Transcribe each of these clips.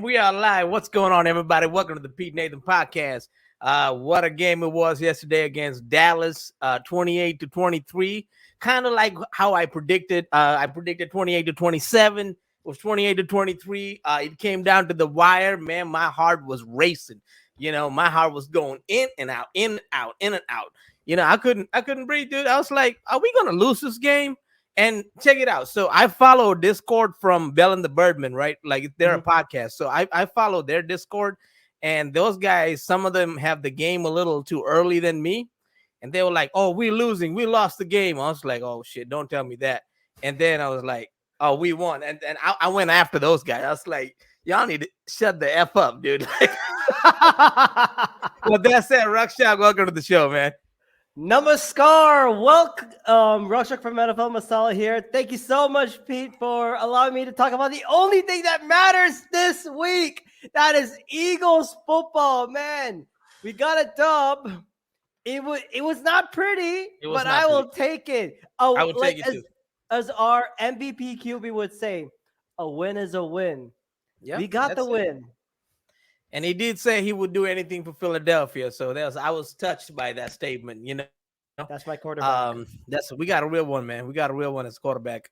And we are live. What's going on, everybody? Welcome to the Pete Nathan Podcast. What a game it was yesterday against Dallas, 28-23. Kind of like how I predicted. I predicted 28-27. It was 28-23. It came down to the wire. Man, my heart was racing. You know, my heart was going in and out, in and out, in and out. You know, I couldn't breathe, dude. I was like, are we gonna lose this game? And check it out. So I follow Discord from Bell and the Birdman, right? Like they're a podcast. So I follow their Discord, and those guys, some of them have the game a little too early than me. And they were like, oh, we're losing. We lost the game. I was like, oh, shit, don't tell me that. And then I was like, oh, we won. And I went after those guys. I was like, y'all need to shut the F up, dude. Well, that said, Rakshak, welcome to the show, man. Namaskar. Welcome, Rakshak from NFL Masala here. Thank you so much, Pete, for allowing me to talk about the only thing that matters this week. That is Eagles football, man. We got a dub. It was not pretty, but I will take it. Oh, I would take it too. As our MVP QB would say, a win is a win. Yep, we got the win. And he did say he would do anything for Philadelphia. So I was touched by that statement, you know. That's my quarterback. We got a real one, man. We got a real one as quarterback.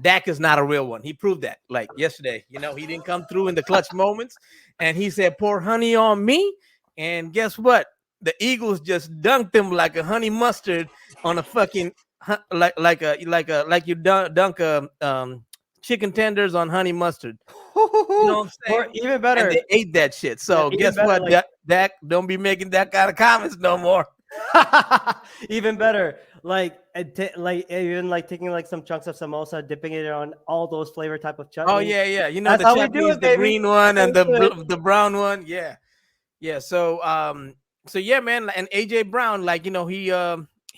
Dak is not a real one. He proved that like yesterday. You know, he didn't come through in the clutch moments. And he said, pour honey on me. And guess what? The Eagles just dunked him like a honey mustard on a fucking like you dunk chicken tenders on honey mustard. You know what I'm saying? Or even better, and they ate that shit. So guess what? Dak, don't be making that kind of comments no more. Even better, even taking like some chunks of samosa, dipping it on all those flavor type of chutney. Oh yeah. You know, that's the chutney is the green one and the brown one. Yeah. So yeah, man. And AJ Brown, like, you know, he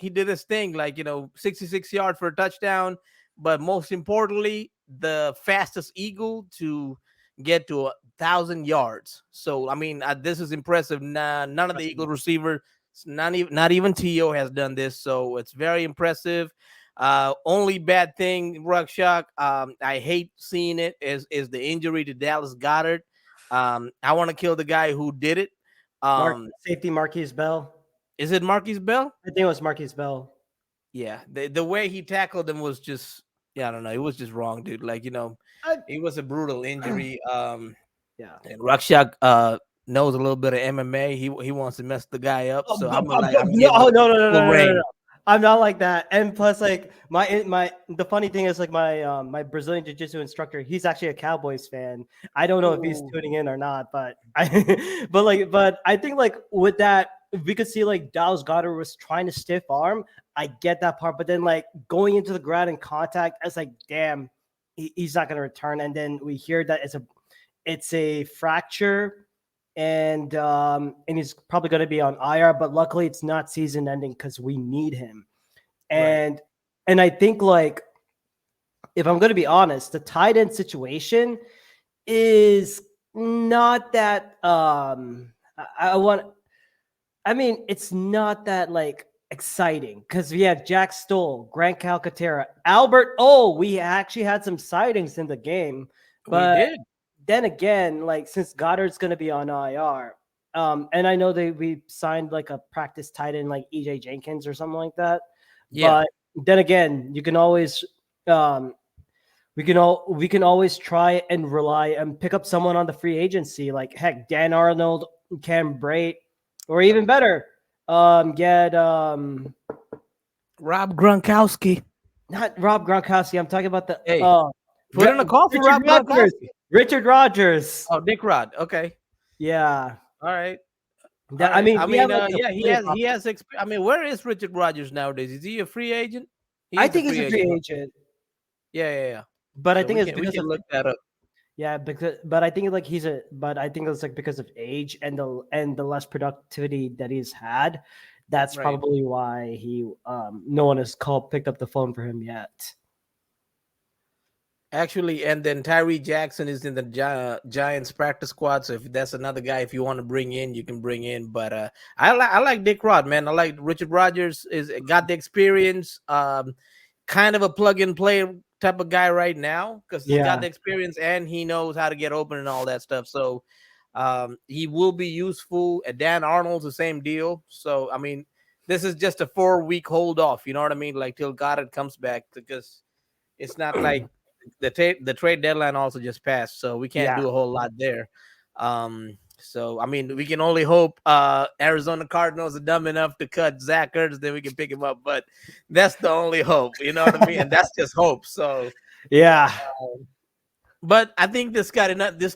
did his thing, like, you know, 66 yards for a touchdown. But most importantly, the fastest Eagle to get to 1,000 yards. So, I mean, this is impressive. None of the Eagle receivers, not even T.O. has done this. So it's very impressive. Only bad thing, Rakshak, I hate seeing it, is the injury to Dallas Goedert. I want to kill the guy who did it. Safety Marquise Bell. Is it Marquise Bell? I think it was Marquise Bell. Yeah, the way he tackled him was just, I don't know. It was just wrong, dude. Like, you know, it was a brutal injury. And Rakshak knows a little bit of MMA. He wants to mess the guy up. So no. I'm not like that. And plus, like the funny thing is, like my Brazilian jiu-jitsu instructor, he's actually a Cowboys fan. I don't know if he's tuning in or not, but I think like with that, we could see like Dallas Goedert was trying to stiff arm. I get that part, but then like going into the ground and contact, I was like, damn, he's not going to return. And then we hear that it's a fracture, and he's probably going to be on IR. But luckily, it's not season ending because we need him. And I think, like, if I'm going to be honest, the tight end situation is not that. It's not that like exciting because we have Jack Stoll, Grant Calcaterra, Albert. Oh, we actually had some sightings in the game, but we did. Then again, like since Goddard's going to be on IR, and I know we signed like a practice tight end like EJ Jenkins or something like that. Yeah. But then again, you can always we can always try and rely and pick up someone on the free agency, like heck, Dan Arnold, Cam Brate. Or even better, get Rob Gronkowski. Not Rob Gronkowski. I'm talking about the put in a call for Rob Gronkowski. Richard Rodgers. Oh, Dick Rod. Okay. Yeah. All right. He has. I mean, where is Richard Rodgers nowadays? Is he a free agent? I think he's a free agent. Yeah. But I think it's because we can look that up. Yeah, but I think like I think it's like because of age and the less productivity that he's had. That's probably why no one has picked up the phone for him yet. Actually, and then Tyree Jackson is in the Giants practice squad. So if that's another guy, if you want to bring in, you can bring in. But I like Dick Rod, man. I like Richard Rodgers got the experience. Kind of a plug and play type of guy right now because he's got Yeah. the experience and he knows how to get open and all that stuff. So he will be useful. Dan Arnold's the same deal. So I mean, this is just a 4-week hold off. You know what I mean? Like till Goddard comes back, because it's not like the trade deadline also just passed, so we can't Yeah. do a whole lot there. So I mean, we can only hope Arizona Cardinals are dumb enough to cut Zach Ertz, then we can pick him up. But that's the only hope, you know what I mean? And that's just hope. So, Yeah. but I think this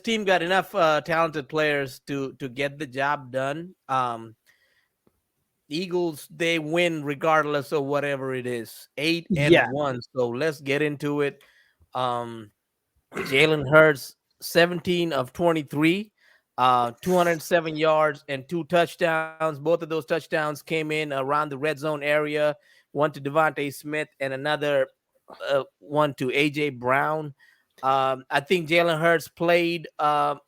team got enough talented players to get the job done. Eagles, they win regardless of whatever it is. 8-1. So let's get into it. Jalen Hurts, 17 of 23, 207 yards and 2 touchdowns. Both of those touchdowns came in around the red zone area. One to Devontae Smith and another one to AJ Brown. I think Jalen Hurts played a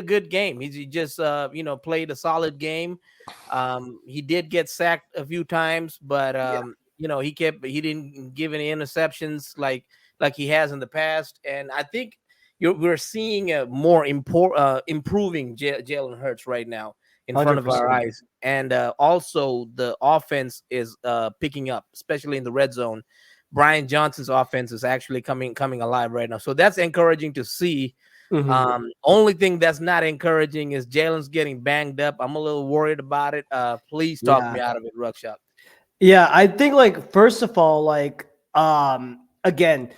good game. He just played a solid game. He did get sacked a few times, but he didn't give any interceptions like he has in the past. And I think we're seeing a more improving Jalen Hurts right now in front of our 100%. eyes. And also the offense is picking up, especially in the red zone. Brian Johnson's offense is actually coming alive right now. So that's encouraging to see. Only thing that's not encouraging is Jalen's getting banged up. I'm a little worried about it. Please talk me out of it, Rakshak. Yeah, I think like first of all, like again,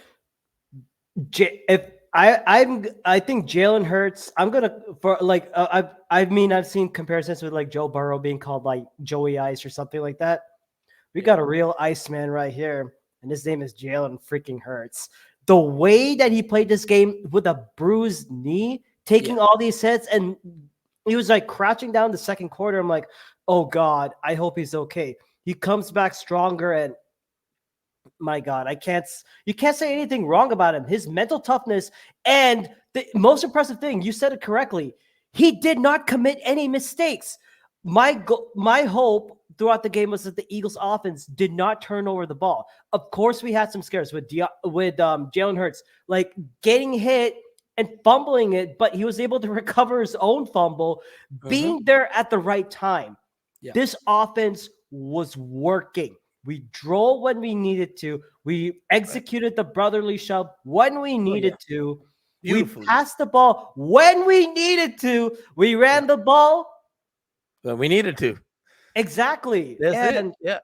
if I think Jalen Hurts, I'm gonna for like I've seen comparisons with like Joe Burrow being called like Joey Ice or something like that. We got a real Iceman right here, and his name is Jalen freaking Hurts. The way that he played this game with a bruised knee, taking all these hits, and he was like crouching down the second quarter. I'm like, oh God, I hope he's okay. He comes back stronger, and my God, you can't say anything wrong about him. His mental toughness, and the most impressive thing, you said it correctly. He did not commit any mistakes. My hope throughout the game was that the Eagles offense did not turn over the ball. Of course, we had some scares with Jalen Hurts, like getting hit and fumbling it, but he was able to recover his own fumble, being there at the right time. Yeah. This offense was working. We drove when we needed to. We executed the brotherly shove when we needed to. We passed the ball when we needed to. We ran the ball when we needed to. Exactly. That's it. Yeah.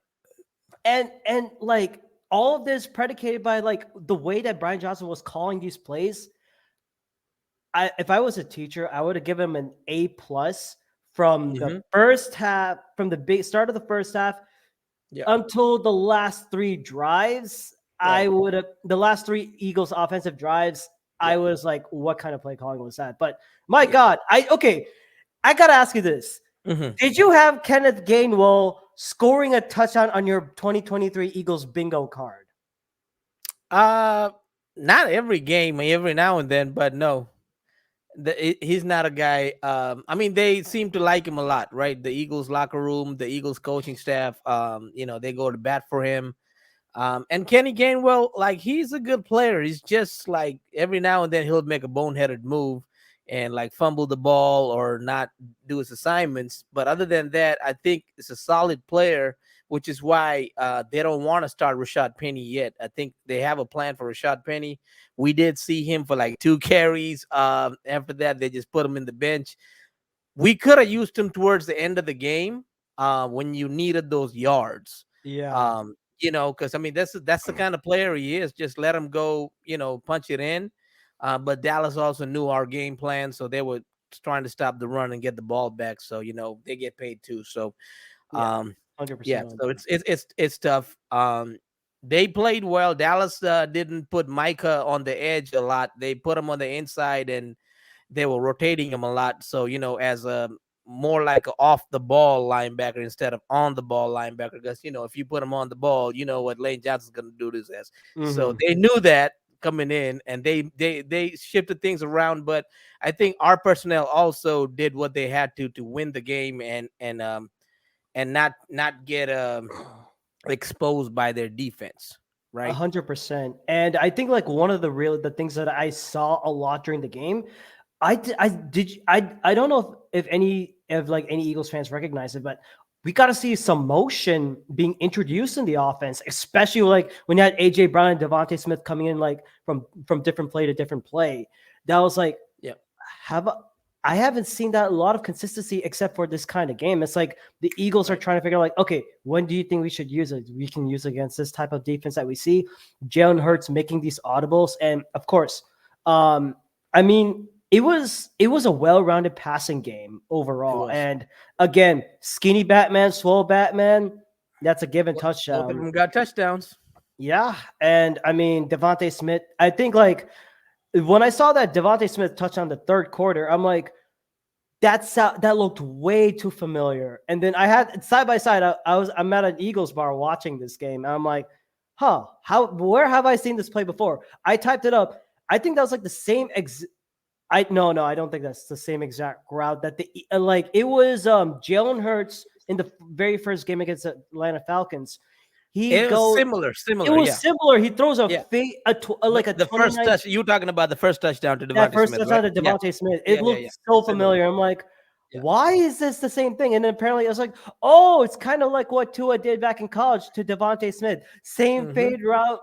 And like all of this predicated by like the way that Brian Johnson was calling these plays. If I was a teacher, I would have given him an A+ from the first half, from the big start of the first half until the last 3 drives. I would have the last 3 Eagles offensive drives. I was like, what kind of play calling was that? But my God, I gotta ask you this. Did you have Kenneth Gainwell scoring a touchdown on your 2023 Eagles bingo card? Not every game, every now and then, but no. He's not a guy. I mean, they seem to like him a lot, right? The Eagles locker room, the Eagles coaching staff, they go to bat for him. And Kenny Gainwell, like, he's a good player. He's just like every now and then he'll make a boneheaded move and like fumble the ball or not do his assignments. But other than that, I think it's a solid player, which is why they don't want to start Rashad Penny yet. I think they have a plan for Rashad Penny. We did see him for like 2 carries. After that, they just put him in the bench. We could have used him towards the end of the game when you needed those yards. Yeah. Because I mean, that's the kind of player he is. Just let him go, punch it in. But Dallas also knew our game plan, so they were trying to stop the run and get the ball back. So they get paid too. So, 100%. So it's tough. They played well. Dallas didn't put Micah on the edge a lot. They put him on the inside, and they were rotating him a lot. So as a more like an off the ball linebacker instead of on the ball linebacker, because if you put him on the ball, you know what Lane Johnson's going to do to his ass. So they knew that coming in, and they shifted things around. But I think our personnel also did what they had to win the game and not get exposed by their defense. right? 100%. And I think like one of the things that I saw a lot during the game, I don't know if any Eagles fans recognize it, but we got to see some motion being introduced in the offense, especially like when you had AJ Brown and Devontae Smith coming in like from different play to different play. That was like, Yeah. I haven't seen that a lot of consistency except for this kind of game. It's like the Eagles are trying to figure out like, okay, when do you think we should use it? We can use it against this type of defense that we see. Jalen Hurts making these audibles. And of course, I mean, it was a well-rounded passing game overall. And again, skinny Batman, swole Batman, that's a given touchdown. Both of them got touchdowns. Yeah. And I mean, Devontae Smith, I think like when I saw that Devontae Smith touchdown the third quarter, I'm like, that looked way too familiar. And then I had side by side, I'm at an Eagles bar watching this game. And I'm like, where have I seen this play before? I typed it up. I think that was like the same I don't think that's the same exact route that it was Jalen Hurts in the very first game against the Atlanta Falcons. It was similar. It was similar. He throws a the first touch. You talking about the first touchdown to Devontae that first Smith, touchdown right? to Devontae Smith. It looked so familiar. I'm like, why is this the same thing? And then apparently I was like, oh, it's kind of like what Tua did back in college to Devontae Smith. Same fade route,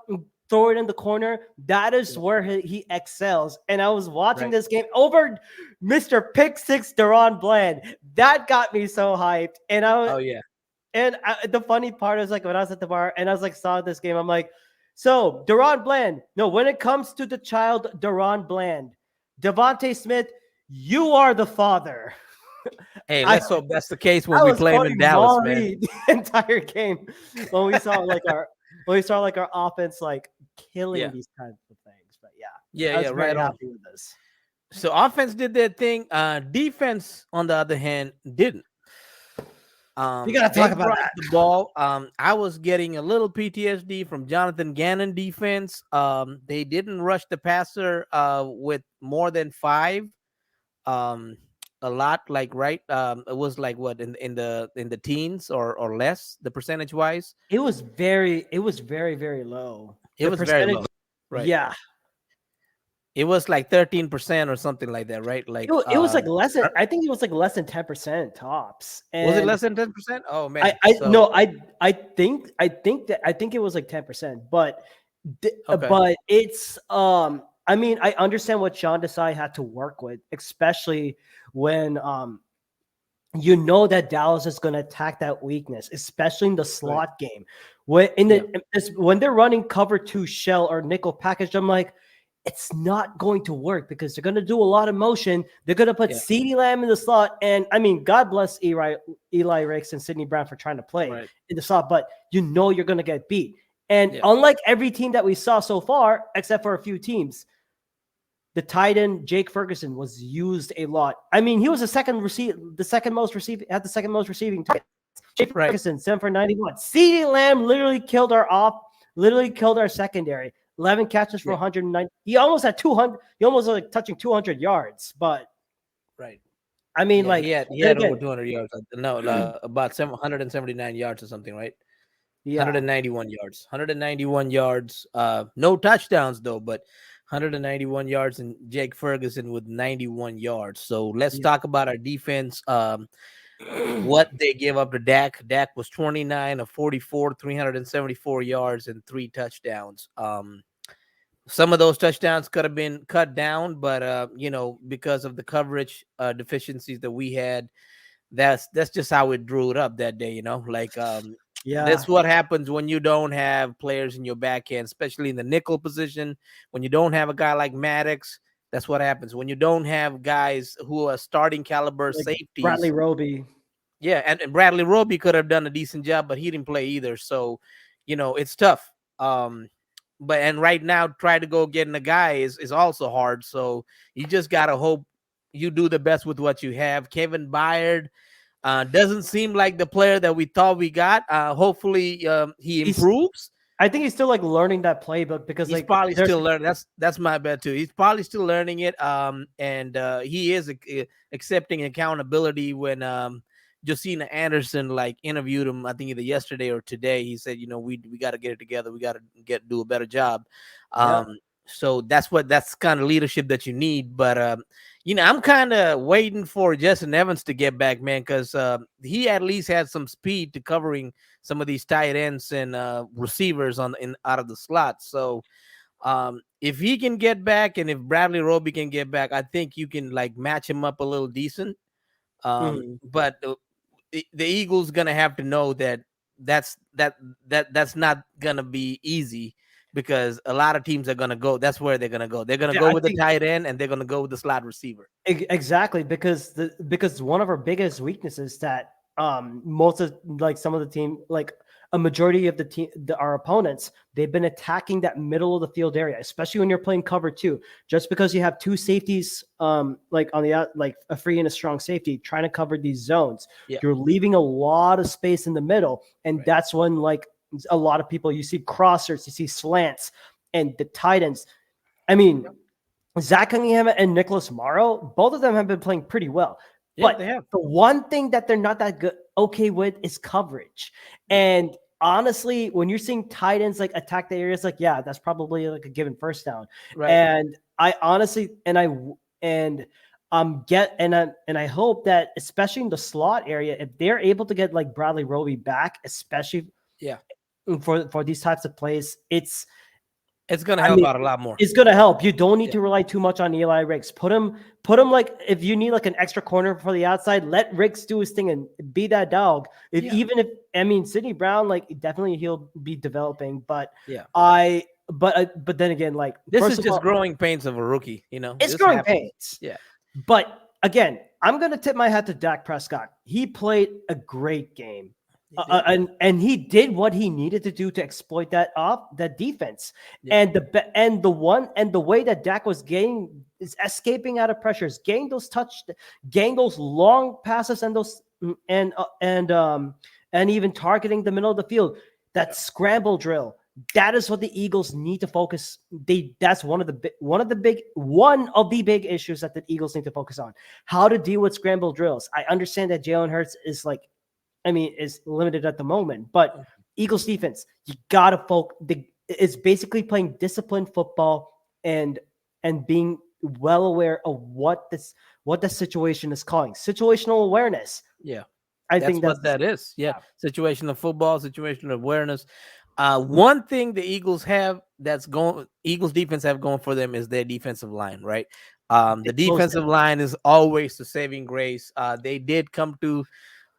throw it in the corner. That is where he excels. And I was watching this game over Mr. Pick Six Deron Bland. That got me so hyped. And I was, and the funny part is like when I was at the bar and I was like saw this game, I'm like, so Deron Bland. No, when it comes to the child Deron Bland, Devontae Smith, you are the father. Hey, let's hope that's the case when we play him in Dallas, man. The entire game when we saw like our offense like killing these kinds of things. But right on. Happy with this. So offense did their thing. Defense, on the other hand, didn't. We gotta talk about that. The ball. I was getting a little PTSD from Jonathan Gannon defense. They didn't rush the passer with more than 5. A lot, like it was like what in the teens or less, the percentage wise. It was very very low. It was very low, right? Yeah. It was like 13% or something like that, right? Like it was like less than. I think it was like less than 10% tops. And was it less than 10%? Oh man, I think it was like 10%, but but it's I mean, I understand what Sean Desai had to work with, especially when you know that Dallas is going to attack that weakness, especially in the slot game. When when they're running cover 2 shell or nickel package, I'm like, it's not going to work because they're going to do a lot of motion. They're going to put CeeDee Lamb in the slot. And I mean, God bless Eli Ricks and Sidney Brown for trying to play in the slot, but you know you're going to get beat. And unlike every team that we saw so far, except for a few teams, the tight end Jake Ferguson was used a lot. I mean, he was had the second most receiving targets. Jake Ferguson, 7 for 91. CeeDee Lamb literally killed our secondary. 11 catches for 190. He almost had 200. He almost like touching 200 yards. But I mean, like he had over 200 yards. No, about 179 yards or something, right? 191 yards. 191 yards. No touchdowns though, but 191 yards, and Jake Ferguson with 91 yards. So let's talk about our defense. What they gave up to Dak. Dak was 29 of 44, 374 yards and 3 touchdowns. Some of those touchdowns could have been cut down, but because of the coverage deficiencies that we had, that's just how it drew it up that day. That's what happens when you don't have players in your back end, especially in the nickel position. When you don't have a guy like Maddox, that's what happens. When you don't have guys who are starting caliber safeties. Bradley Roby. Yeah, and Bradley Roby could have done a decent job, but he didn't play either. So, it's tough. But right now, try to go getting a guy is also hard. So you just gotta hope you do the best with what you have. Kevin Byard doesn't seem like the player that we thought we got. Hopefully, he improves. I think he's still like learning that playbook because he's probably still learning. That's my bet too. He's probably still learning it. And he is accepting accountability when Josina Anderson like interviewed him, I think either yesterday or today. He said, we got to get it together. We got to do a better job. Yeah. So that's kind of leadership that you need. But I'm kind of waiting for Justin Evans to get back, man, because he at least had some speed to covering some of these tight ends and receivers out of the slot. So if he can get back, and if Bradley Roby can get back, I think you can like match him up a little decent. But the Eagles gonna have to know that's not gonna be easy, because a lot of teams are gonna go. That's where they're gonna go. They're gonna go with the tight end, and they're gonna go with the slot receiver. Exactly, because one of our biggest weaknesses that most of like some of the team, like a majority of the team, our opponents, they've been attacking that middle of the field area, especially when you're playing cover two. Just because you have two safeties, like on the out, like a free and a strong safety, trying to cover these zones, you're leaving a lot of space in the middle, and that's when like a lot of people, you see crossers, you see slants, and the tight ends. I mean, Zach Cunningham and Nicholas Morrow, both of them have been playing pretty well. Yeah, but the one thing that they're not that good with is coverage. And honestly, when you're seeing tight ends like attack the areas, like, yeah, that's probably like a given first down. Right. And I honestly, and I hope that especially in the slot area, if they're able to get like Bradley Roby back, especially for these types of plays, it's going to help out a lot more. It's going to help. You don't need to rely too much on Eli Riggs. Put him like, if you need like an extra corner for the outside, let Riggs do his thing and be that dog. Even if Sidney Brown, like, definitely he'll be developing, but but then again, like, this is just growing pains of a rookie, It's growing pains. Yeah. But again, I'm going to tip my hat to Dak Prescott. He played a great game. And he did what he needed to do to exploit that defense, and the way that Dak was escaping out of pressures, getting those long passes, and those and even targeting the middle of the field. That scramble drill. That is what the Eagles need to focus. That's one of the big issues that the Eagles need to focus on. How to deal with scramble drills. I understand that Jalen Hurts is like, is limited at the moment, but Eagles defense, you gotta focus. It's basically playing disciplined football and being well aware of what the situation is calling. Situational awareness. Yeah, I think that's what that is. Yeah, situational football, situational awareness. One thing the Eagles Eagles defense have going for them is their defensive line, right? The defensive line is always the saving grace. They did come to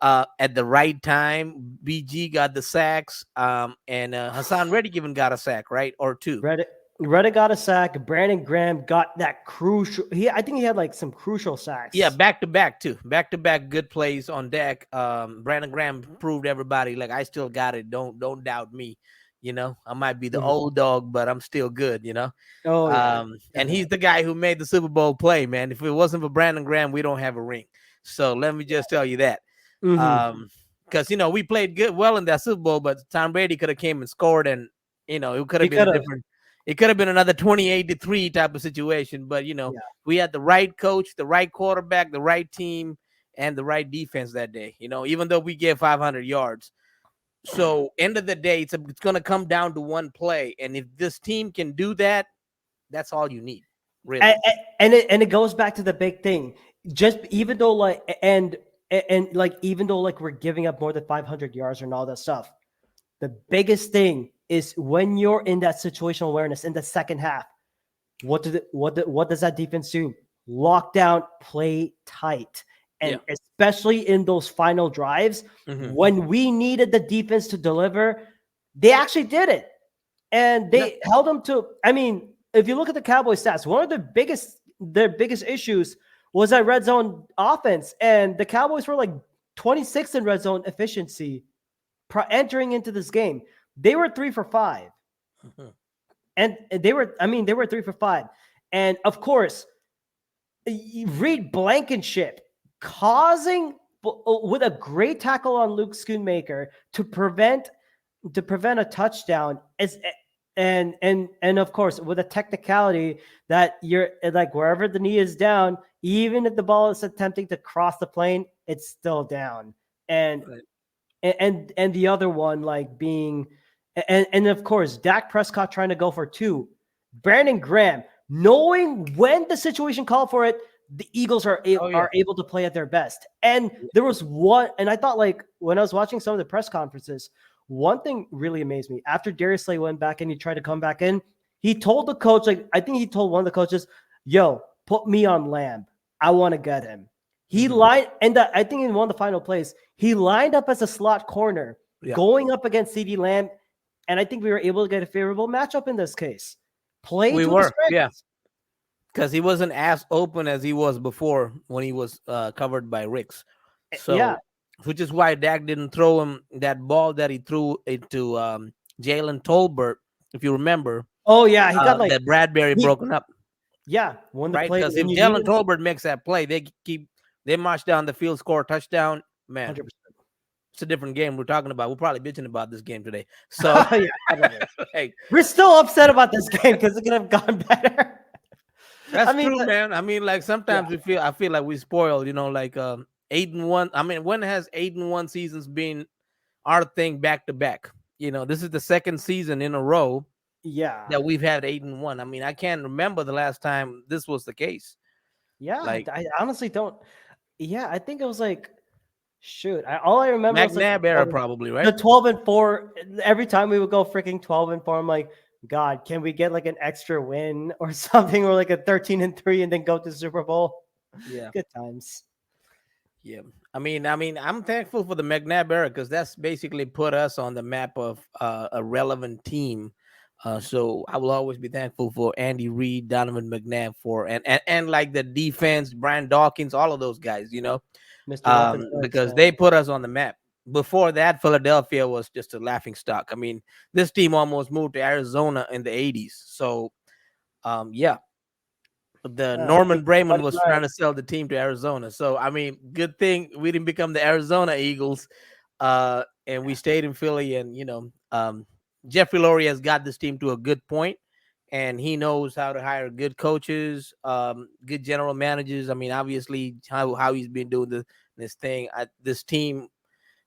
at the right time. BG got the sacks, and Hassan Reddick even got a sack, right? Or two. Reddick got a sack. Brandon Graham got that crucial. I think he had like some crucial sacks. Yeah, back to back too. Back to back good plays on deck. Brandon Graham proved everybody, like, I still got it. Don't doubt me. I might be the old dog, but I'm still good. And he's the guy who made the Super Bowl play, man. If it wasn't for Brandon Graham, we don't have a ring. So let me just tell you that. Because we played well in that Super Bowl, but Tom Brady could have came and scored, and it could have been different. It could have been another 28-3 type of situation, but we had the right coach, the right quarterback, the right team, and the right defense that day. Even though we gave 500 yards. So end of the day, it's going to come down to one play, and if this team can do that, that's all you need, really. And it goes back to the big thing. Just even though even though we're giving up more than 500 yards and all that stuff, the biggest thing is when you're in that situational awareness in the second half, what does that defense do? Lock down, play tight. And especially in those final drives, when we needed the defense to deliver, they actually did it. And they held them to, if you look at the Cowboys stats, one of their biggest issues was that red zone offense. And the Cowboys were like 26th in red zone efficiency entering into this game. They were 3 for 5. And they were 3 for 5. And of course, Reed Blankenship causing with a great tackle on Luke Schoonmaker to prevent a touchdown and of course with a technicality that you're like wherever the knee is down, even if the ball is attempting to cross the plane, it's still down. and Right. and the other one like being and of course Dak Prescott trying to go for two. Brandon Graham knowing when the situation called for it, the Eagles Oh yeah. are able to play at their best. And there was one, and I thought like when I was watching some of the press conferences, one thing really amazed me. After Darius Slay went back and he tried to come back in, he told the coach, like I think he told one of the coaches, "Yo, put me on Lamb. I want to get him." He Mhm. lined, and I think in one of the final plays, he lined up as a slot corner, Yeah. going up against CD Lamb, and I think we were able to get a favorable matchup in this case. Play We to the were, yeah, strengths. because he wasn't as open as he was before when he was covered by Ricks. Yeah. So, which is why Dak didn't throw him that ball that he threw into Jalen Tolbert, if you remember, Oh yeah, he got like that Bradbury he broken up, won the right? play Because if when you need Jalen him. Tolbert makes that play, they march down the field, score a touchdown. Man, 100%. it's a different game we're talking about. We're probably bitching about this game today. So, Yeah, probably. like, We're still upset about this game because it could have gone better. that's I mean, true, man. I mean, like yeah, sometimes I feel like we spoiled, 8-1. I mean, when has 8-1 seasons been our thing back to back? This is the second season in a row yeah, that we've had 8-1. I mean, I can't remember the last time this was the case. yeah. Like I honestly don't. Yeah, I think it was like shoot. All I remember was like McNabb era, probably, the right? 12-4. Every time we would go freaking 12-4, I'm like, God, can we get like an extra win or something, or like a 13-3, and then go to Super Bowl? Yeah. Good times. Yeah. I mean, I'm thankful for the McNabb era because that's basically put us on the map of a relevant team. So I will always be thankful for Andy Reid, Donovan McNabb for and like the defense, Brian Dawkins, all of those guys, Mr. Weapons X, because man. they put us on the map. Before that, Philadelphia was just a laughing stock. I mean, this team almost moved to Arizona in the 80s. So, yeah, the Norman Brayman Funny was line. trying to sell the team to Arizona. So I mean, good thing we didn't become the Arizona Eagles, and we stayed in Philly. And Jeffrey Lurie has got this team to a good point, and he knows how to hire good coaches, good general managers. I mean, obviously how he's been doing this thing. This team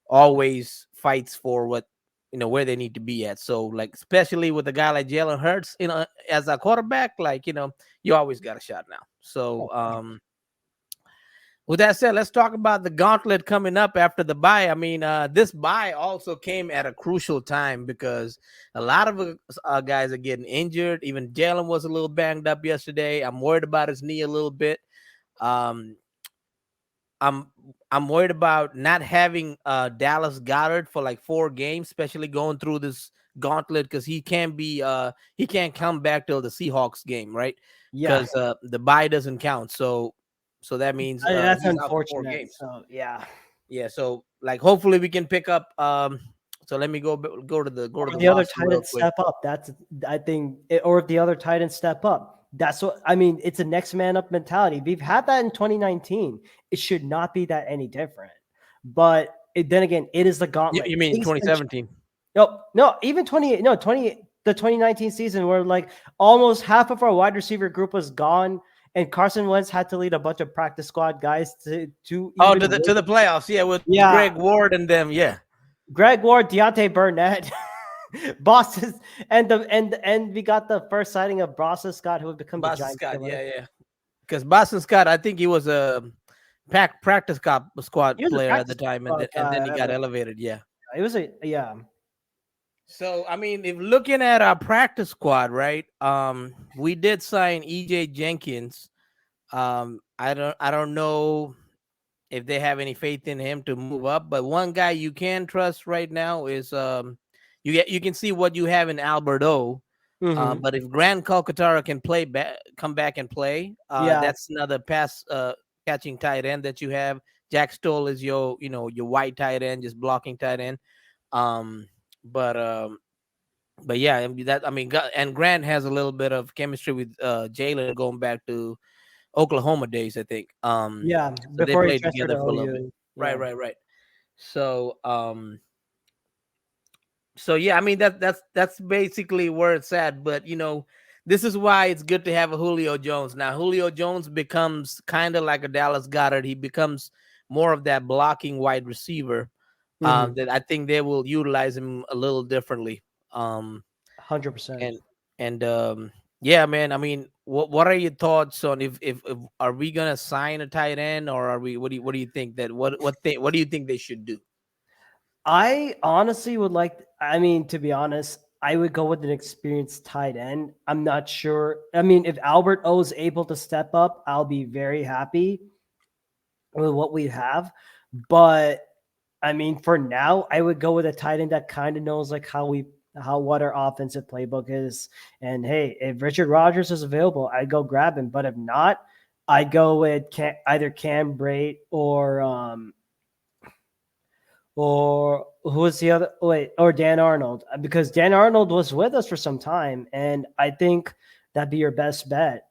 always fights for what where they need to be at. So like especially with a guy like Jalen Hurts, as a quarterback, like you always got a shot now. So with that said, let's talk about the gauntlet coming up after the bye. I mean, this bye also came at a crucial time because a lot of guys are getting injured. Even Jalen was a little banged up yesterday. I'm worried about his knee a little bit. Um, I'm I'm worried about not having Dallas Goedert for like 4 games, especially going through this gauntlet because he can't come back till the Seahawks game, right? Yeah, Because the bye doesn't count. So that means that's he's out for four unfortunate. games. So yeah, Yeah, so like hopefully we can pick up. So let me go to or the the other roster tight real end quick. step up. That's I think, or if the other tight end step up. That's what I mean. It's a next man up mentality. We've had that in 2019. It should not be that any different. But then again, it is the gauntlet. You mean Things can 2017? no, even 28, no, 20, the 2019 season where like almost half of our wide receiver group was gone, and Carson Wentz had to lead a bunch of practice squad guys to Oh, even to the playoffs, yeah, with yeah, Greg Ward and them, yeah. Greg Ward, Deontay Burnett, Boston, and we got the first sighting of Boston Scott, who would become the Boston Giant Scott, killer. yeah. Because Boston Scott, I think he was a practice squad He was a player at the practice time, squad and then he guy. got elevated. Yeah. It was a yeah. So I mean, if looking at our practice squad, right? We did sign EJ Jenkins. I don't know if they have any faith in him to move up, but one guy you can trust right now is you can see what you have in Alberto. Mm-hmm. But if Grant Calcaterra can come back and play, Yeah, that's another pass catching tight end that you have. Jack Stoll is your your white tight end, just blocking tight end. Um, but um, but yeah, and Grant has a little bit of chemistry with Jalen going back to Oklahoma days, I think. yeah. So they Before he played transferred to together for a little bit. OU, Right, yeah. right, right. So yeah, I mean that's basically where it's at. But this is why it's good to have a Julio Jones. Now Julio Jones becomes kind of like a Dallas Goedert. He becomes more of that blocking wide receiver. That I think they will utilize him a little differently. 100%. And yeah, man. I mean, what are your thoughts on if are we gonna sign a tight end, or are we? What do you think that what do you think they should do? I honestly would like, I mean, to be honest, I would go with an experienced tight end. I'm not sure. I mean, if Albert O is able to step up, I'll be very happy with what we have. But I mean, for now, I would go with a tight end that kind of knows like what our offensive playbook is. And hey, if Richard Rodgers is available, I'd go grab him. But if not, I'd go with either Cam Brate or who was the other? Wait, or Dan Arnold, because Dan Arnold was with us for some time, and I think that'd be your best bet.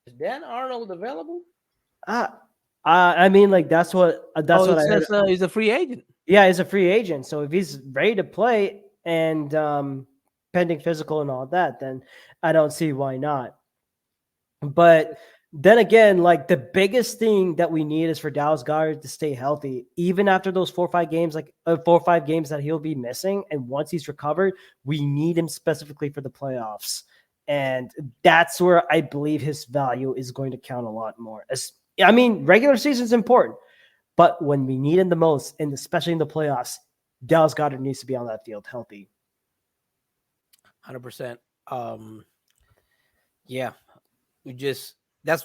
Is Dan Arnold available? I mean, like that's what I heard. He's a free agent. Yeah, he's a free agent, so if he's ready to play and pending physical and all that, then I don't see why not. But then again, like the biggest thing that we need is for Dallas Goedert to stay healthy, even after those 4 or 5 games, like 4 or 5 games that he'll be missing. And once he's recovered, we need him specifically for the playoffs. And that's where I believe his value is going to count a lot more. I mean, regular season is important, but when we need him the most, and especially in the playoffs, Dallas Goedert needs to be on that field healthy. 100%. Yeah,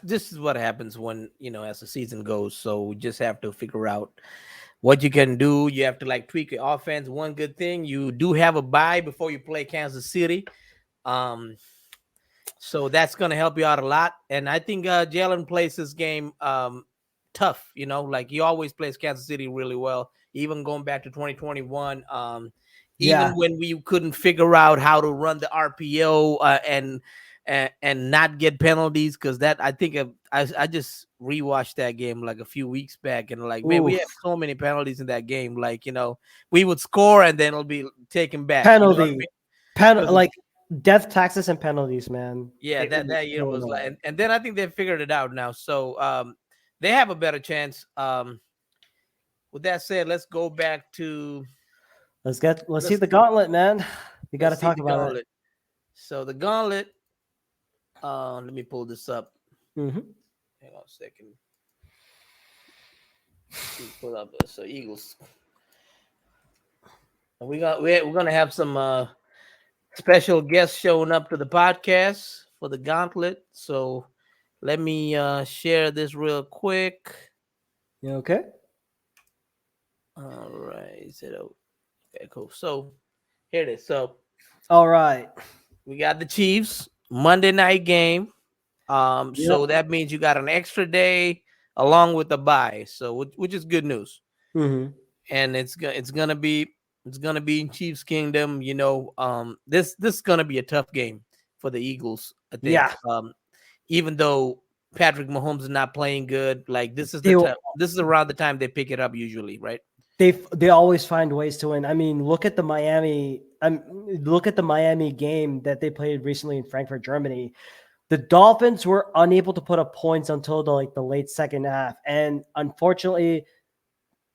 this is what happens when, as the season goes. So we just have to figure out what you can do. You have to like tweak your offense. One good thing, you do have a bye before you play Kansas City. So that's going to help you out a lot. And I think Jalen plays this game tough, like he always plays Kansas City really well, even going back to 2021. Even when we couldn't figure out how to run the RPO and not get penalties, because that I think I just rewatched that game like a few weeks back, and like, man, we had so many penalties in that game. Like, we would score and then it'll be taken back. Penalty, like death taxes and penalties, man. Yeah, that year was like, and then I think they figured it out now, so they have a better chance. With that said, let's go back to let's see the gauntlet, man. We got to talk about it. So the gauntlet. Let me pull this up. Mm-hmm. Hang on a second. Pull up. So Eagles. We're gonna have some special guests showing up to the podcast for the gauntlet. So let me share this real quick. You okay? All right. Okay, cool. So here it is. So all right, we got the Chiefs Monday night game. So that means you got an extra day along with the bye. So which is good news. Mm-hmm. And it's gonna be in Chiefs Kingdom. This is gonna be a tough game for the Eagles, I think. Yeah. Even though Patrick Mahomes is not playing good, like this is around the time they pick it up usually, right? They always find ways to win. I mean, look at the Miami game that they played recently in Frankfurt, Germany. The Dolphins were unable to put up points until the late second half, and unfortunately,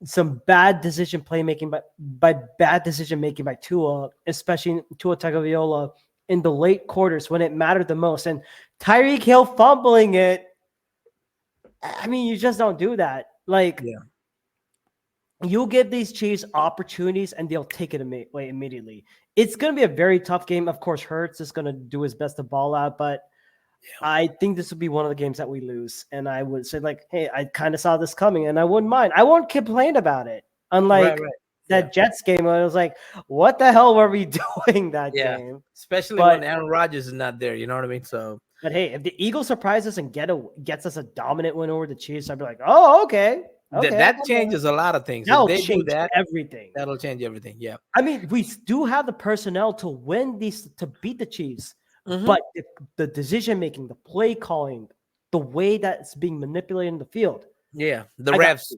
some bad decision making by Tua, especially Tua Tagovailoa in the late quarters when it mattered the most, and Tyreek Hill fumbling it. I mean, you just don't do that. Like, you'll give these Chiefs opportunities and they'll take it immediately. It's going to be a very tough game. Of course, Hurts is going to do his best to ball out, but I think this will be one of the games that we lose. And I would say, like, hey, I kind of saw this coming and I wouldn't mind. I won't complain about it. Unlike that Jets game, where I was like, what the hell were we doing that game? Especially when Aaron Rodgers is not there. You know what I mean? So, but hey, if the Eagles surprise us and gets us a dominant win over the Chiefs, I'd be like, oh, okay. That changes a lot of things. That'll change everything. That'll change everything. Yeah. I mean, we do have the personnel to beat the Chiefs, but the decision making, the play calling, the way that it's being manipulated in the field. Yeah, the refs.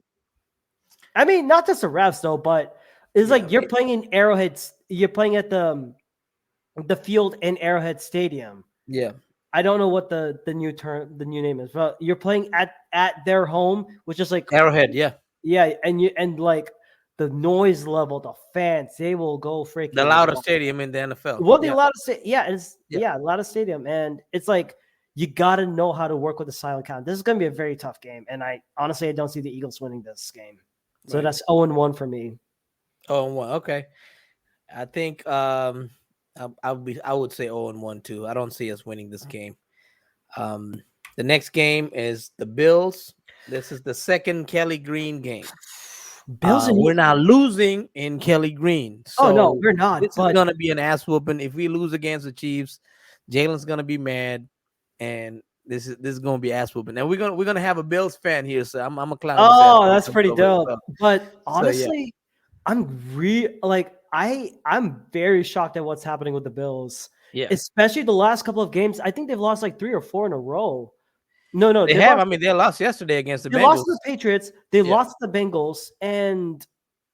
I mean, not just the refs though, but it's like you're playing in Arrowhead. You're playing at the field in Arrowhead Stadium. Yeah. I don't know what the new name is, but you're playing at their home, which is like Arrowhead, yeah. Yeah, and like the noise level, the fans, they will go The freaking loudest wild. stadium in the NFL. Well, the Yeah. loudest, yeah, it's Yeah. yeah, loudest stadium, and it's like you got to know how to work with the silent count. This is going to be a very tough game, and I honestly don't see the Eagles winning this game. So Right. that's 0-1 for me. 0-1. Okay. I think I would say 0-1 too. I don't see us winning this game. The next game is the Bills. This is the second Kelly Green game. Bills and We're not losing in Kelly Green. So no, we're not. This But is gonna be an ass whooping. If we lose against the Chiefs, Jalen's gonna be mad, and this is gonna be ass whooping. And we're gonna have a Bills fan here, so I'm a clown. that's pretty dope. But honestly, I'm I'm very shocked at what's happening with the Bills. Yeah, Especially the last couple of games. I think they've lost like 3 or 4 in a row. No, they have. I mean, they lost yesterday against the They Bengals. lost to the Patriots. They lost to the Bengals, and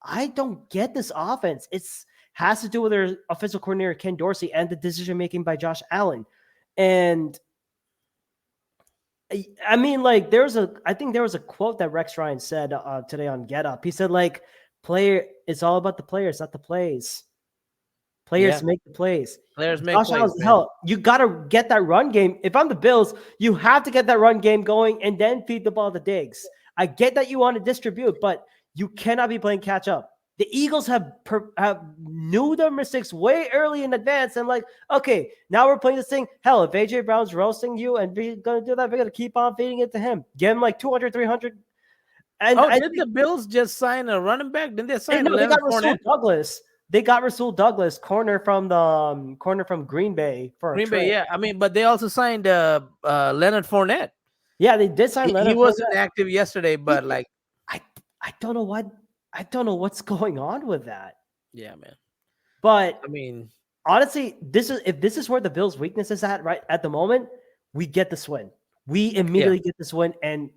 I don't get this offense. It's has to do with their offensive coordinator Ken Dorsey and the decision making by Josh Allen. And I mean, like, I think there was a quote that Rex Ryan said today on Get Up. He said, like, it's all about the players, not the plays. Players make the plays. Players make plays. Hell, you got to get that run game. If I'm the Bills, you have to get that run game going and then feed the ball to Diggs. I get that you want to distribute, but you cannot be playing catch up. The Eagles have knew their mistakes way early in advance and like, okay, now we're playing this thing. Hell, if AJ Brown's roasting you and we're going to do that, we're going to keep on feeding it to him. Give him like 200, 300. And did the Bills just sign a running back? Didn't they sign they got Rasul Douglas. They got Rasul Douglas, corner from Green Bay for Green Bay. Yeah, I mean, but they also signed Leonard Fournette. Yeah, they did sign Leonard. He wasn't active yesterday, but like, I don't know what. I don't know what's going on with that. Yeah, man. But I mean, honestly, if this is where the Bills' weakness is at at the moment, we get this win. We immediately get this win, and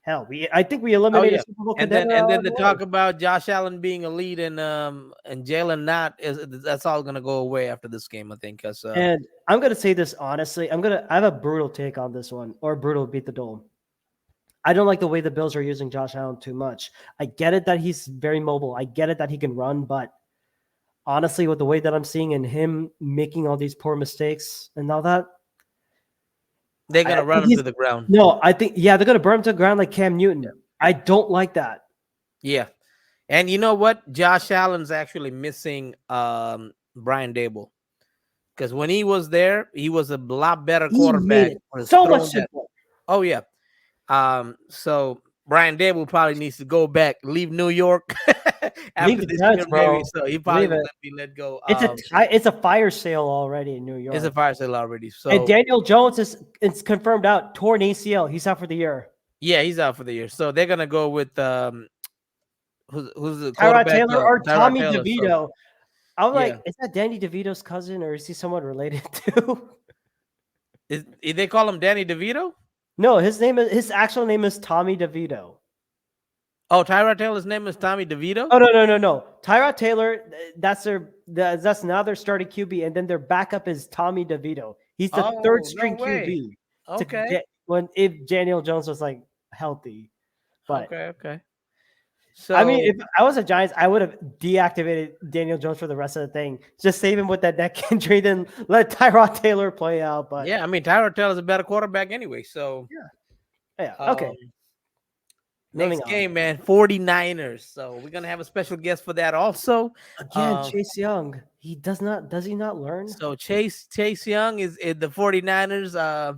hell, I think we eliminated Super Bowl contender. And then the talk about Josh Allen being a lead and Jalen not that's all gonna go away after this game, I think. And I'm gonna say this honestly, I have a brutal take on this one, or brutal beat the dome. I don't like the way the Bills are using Josh Allen too much. I get it that he's very mobile. I get it that he can run, but honestly, with the way that I'm seeing and him making all these poor mistakes and all that, they're going to run him to the ground. No, I think, they're going to burn him to the ground like Cam Newton. I don't like that. Yeah. And you know what? Josh Allen's actually missing Brian Daboll. Because when he was there, he was a lot better quarterback. So much simpler. Oh, yeah. So Brian Daboll probably needs to go back, leave New York after this year, maybe. So he probably will be let go. It's a fire sale already in New York. It's a fire sale already. So and Daniel Jones it's confirmed out, torn ACL. He's out for the year. Yeah, he's out for the year. So they're gonna go with who's the Tyrod Taylor or Tommy DeVito. So, I'm like, is that Danny DeVito's cousin or is he someone related to? Is they call him Danny DeVito? No, his actual name is Tommy DeVito. Oh, Tyrod Taylor's name is Tommy DeVito? Oh no. Tyrod Taylor, that's now their starting QB, and then their backup is Tommy DeVito. He's the third string QB. Okay. If Daniel Jones was like healthy. But okay. So I mean, if I was a Giants, I would have deactivated Daniel Jones for the rest of the thing. Just save him with that neck injury, then let Tyrod Taylor play out. But yeah, I mean, Tyrod Taylor's a better quarterback anyway. So yeah. Okay. Next game, man, 49ers. So we're gonna have a special guest for that also. Again, Chase Young. Does he not learn? So Chase Young is the 49ers.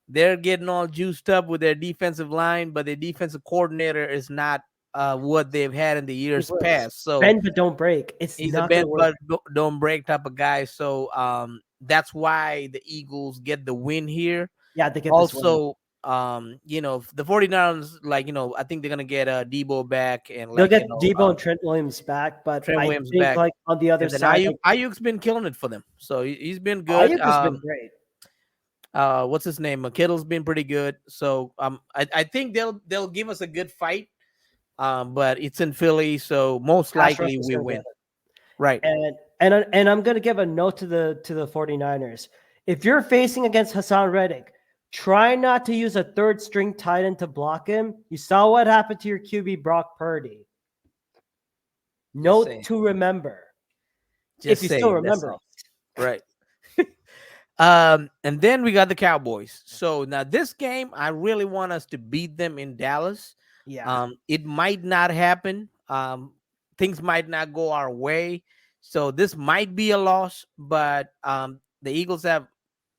They're getting all juiced up with their defensive line, but their defensive coordinator is not what they've had in the years past. So bend but don't break. He's a bend but don't break type of guy. So that's why the Eagles get the win here. Yeah, they get also. This win. The 49ers, I think they're gonna get Debo back, and they'll get Debo and Trent Williams back. But Trent Williams think back. like on the other side, Ayuk's been killing it for them. So he's been good. Ayuk has been great. What's his name? Kittle's been pretty good. So I think they'll give us a good fight. But it's in Philly, so most likely we win. Right. And I'm gonna give a note to the 49ers. If you're facing against Hassan Reddick, Try not to use a third string tight end to block him. You saw what happened to your QB Brock Purdy. Note to remember. Just if you still saying. That's remember. all. Right. And then we got the Cowboys. So now this game, I really want us to beat them in Dallas. Yeah. It might not happen. Things might not go our way. So this might be a loss, but the Eagles have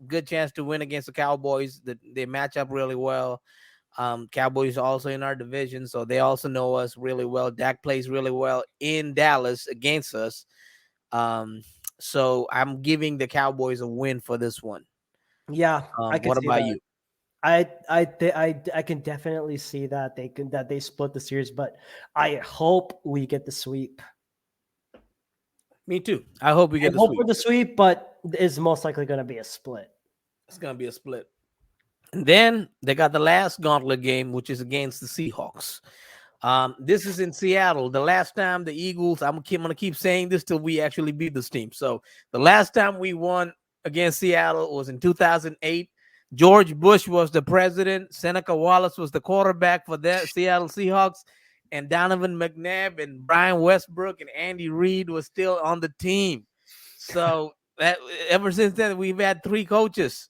good chance to win against the Cowboys. They match up really well. Cowboys also in our division, so they also know us really well. Dak plays really well in Dallas against us. So I'm giving the Cowboys a win for this one. Yeah, I can What see about that. you? I can definitely see that they split the series, but I hope we get the sweep. Me too. I hope we I get the hope sweep. for the sweep, but it's most likely going to be a split. It's gonna be a split. And then they got the last gauntlet game, which is against the Seahawks. This is in Seattle. The last time the Eagles, I'm gonna keep saying this till we actually beat this team. So the last time we won against Seattle was in 2008. George Bush was the president. Seneca Wallace was the quarterback for the Seattle Seahawks, and Donovan McNabb and Brian Westbrook and Andy Reid was still on the team. So that ever since then, we've had 3 coaches.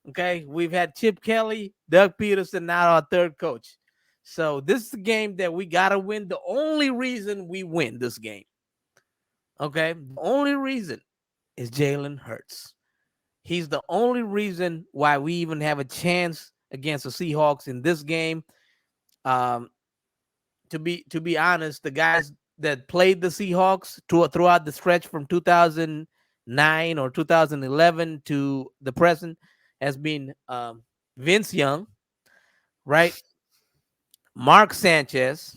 Okay, we've had Chip Kelly, Doug Peterson, now our 3rd coach. So this is a game that we gotta win. The only reason we win this game, okay, the only reason is Jalen Hurts. He's the only reason why we even have a chance against the Seahawks in this game. Um, to be honest, the guys that played the Seahawks throughout the stretch from 2009 or 2011 to the present has been Vince Young, right? Mark Sanchez,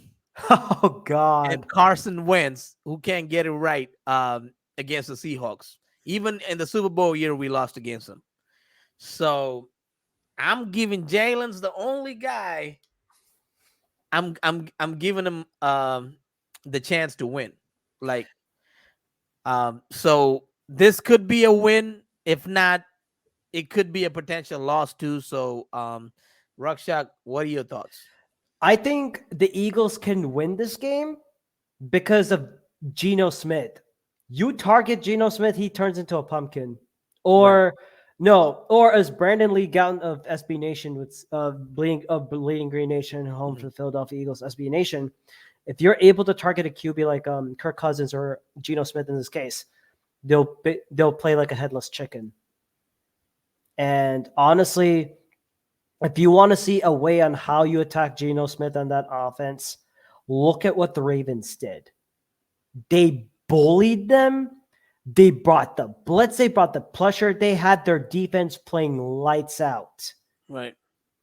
Oh God. and Carson Wentz, who can't get it right against the Seahawks. Even in the Super Bowl year, we lost against them. So I'm giving Jalen's the only guy. I'm giving him the chance to win. Like so this could be a win. If not, it could be a potential loss too. So Rakshak, what are your thoughts? I think the Eagles can win this game because of Geno Smith. You target Geno Smith, he turns into a pumpkin. Or Right. no, or as Brandon Lee Gowton of SB Nation with Bleeding Green Nation, home for the Philadelphia Eagles, SB Nation. If you're able to target a QB like Kirk Cousins or Geno Smith in this case, they'll play like a headless chicken. And honestly, if you want to see a way on how you attack Geno Smith on that offense, look at what the Ravens did. They bullied them. They brought the blitz. They brought the pressure. They had their defense playing lights out. Right.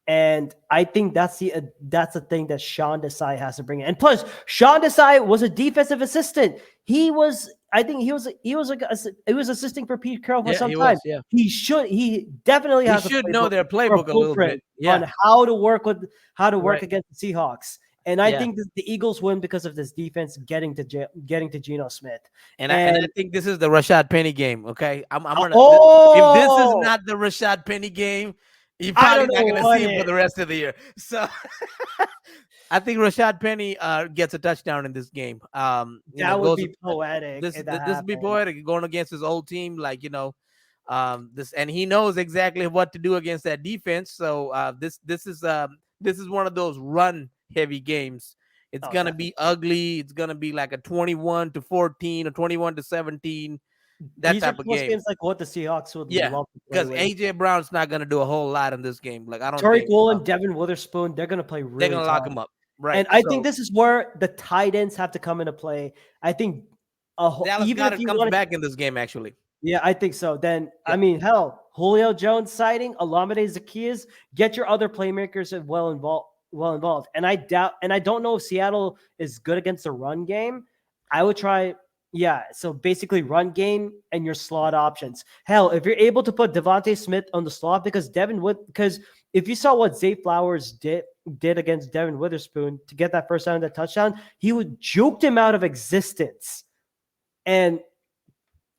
And I think that's the thing that Sean Desai has to bring in. And plus, Sean Desai was a defensive assistant. He was assisting for Pete Carroll for some time. Yeah. He definitely He has should a know their playbook a little bit. on how to work Right. against the Seahawks. And I Yeah. think that the Eagles win because of this defense getting to Geno Smith. And I think this is the Rashad Penny game. Okay, I'm gonna. If this is not the Rashad Penny game, you're probably not gonna see him for the rest of the year. So I think Rashad Penny gets a touchdown in this game. That would be poetic. This would be poetic going against his old team, like this, and he knows exactly what to do against that defense. So this is one of those run heavy games. It's gonna be ugly. It's gonna be like a 21-14 or 21-17. That These type are of game. games like what the Seahawks would love to play because AJ Brown's not gonna do a whole lot in this game. Like I don't Tariq think Woolen, Devin Witherspoon, they're gonna play really. they're gonna lock him up. Right. And I think this is where the tight ends have to come into play. I think Dallas even if you comes back in this game, actually. Yeah, I think so. Then I mean, hell, Julio Jones sighting, Olamide Zaccheaus, get your other playmakers well involved. And I don't know if Seattle is good against the run game. I would try, so basically run game and your slot options. Hell, if you're able to put Devontae Smith on the slot, because if you saw what Zay Flowers did against Devin Witherspoon to get that first down, that touchdown, he would juked him out of existence. And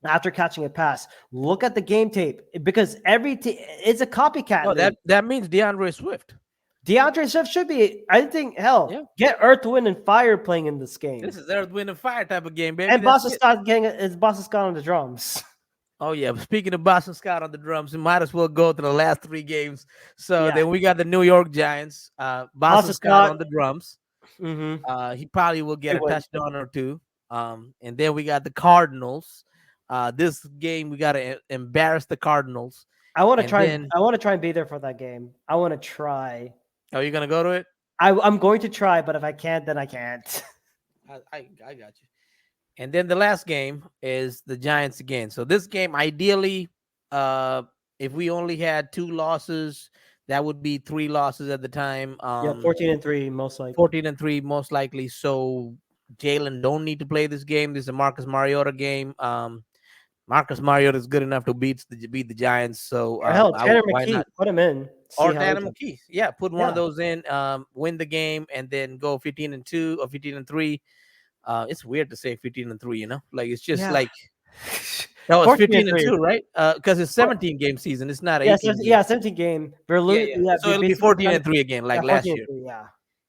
after catching a pass. Look at the game tape because every team it's a copycat. No, that means DeAndre Swift. DeAndre Swift should be. I think get Earth, Wind, and Fire playing in this game. This is Earth, Wind, and Fire type of game, baby. And Boston Scott on the drums. Oh yeah. Speaking of Boston Scott on the drums, we might as well go to the last 3 games. So then we got the New York Giants. Boston Scott on the drums. Mm-hmm. He probably will get a touchdown or 2. And then we got the Cardinals. This game we got to embarrass the Cardinals. I want to try. I want to try and be there for that game. I want to try. Oh, you're gonna go to it? I'm going to try, but if I can't, then I can't. I got you. And then the last game is the Giants again. So this game, ideally, if we only had 2 losses, that would be 3 losses at the time. 14-3 most likely. 14-3 most likely. So Jalen don't need to play this game. This is a Marcus Mariota game. Marcus Mariota is good enough to beat the Giants. So Tanner McKee, put him in. Or Tanner McKee. Yeah, put one of those in, win the game, and then go 15-2 or 15-3. It's weird to say 15-3, you know? Like it's just like that was 15-2, right? Because it's 17 game season. It's not 18. 17 game. So it'll be 14-3 again, like last year.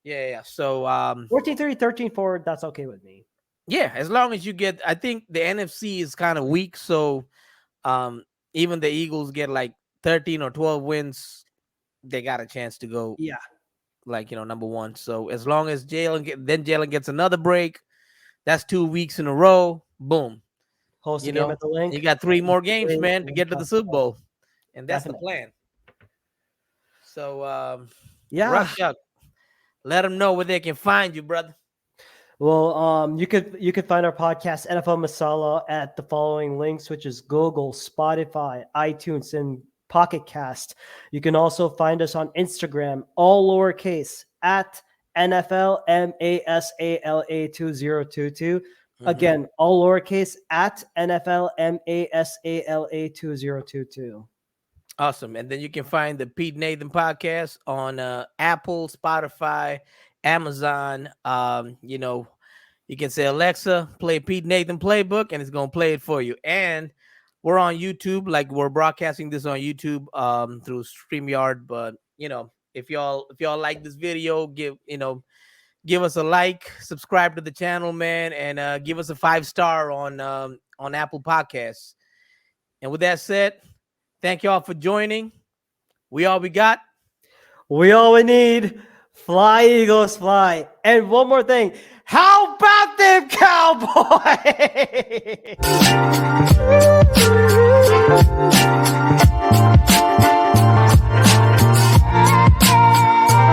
Yeah. So 14-3, 13-4, that's okay with me. Yeah, as long as you get, I think the NFC is kind of weak, so even the Eagles get like 13 or 12 wins, they got a chance to go. Yeah, like number 1. So as long as Jalen gets another break, that's 2 weeks in a row. Boom. Host a game at the link. You got 3 more games, man, to get to the Super Bowl, and that's the plan. So Rakshak, let them know where they can find you, brother. Well, you could find our podcast NFL Masala at the following links, which is Google, Spotify, iTunes, and Pocket Cast. You can also find us on Instagram, all lowercase, at NFL Masala 2022. Again, all lowercase, at NFL Masala 2022. Awesome. And then you can find the Pete Nathan podcast on Apple, Spotify, Amazon. You can say, Alexa, play Pete Nathan Playbook, and it's gonna play it for you. And we're on YouTube, like we're broadcasting this on YouTube through StreamYard. But if y'all like this video, give us a like, subscribe to the channel, man, and give us a 5-star on Apple Podcasts. And with that said, thank y'all for joining. We all we got. We all we need. Fly, Eagles, fly. And one more thing. How about them Cowboys?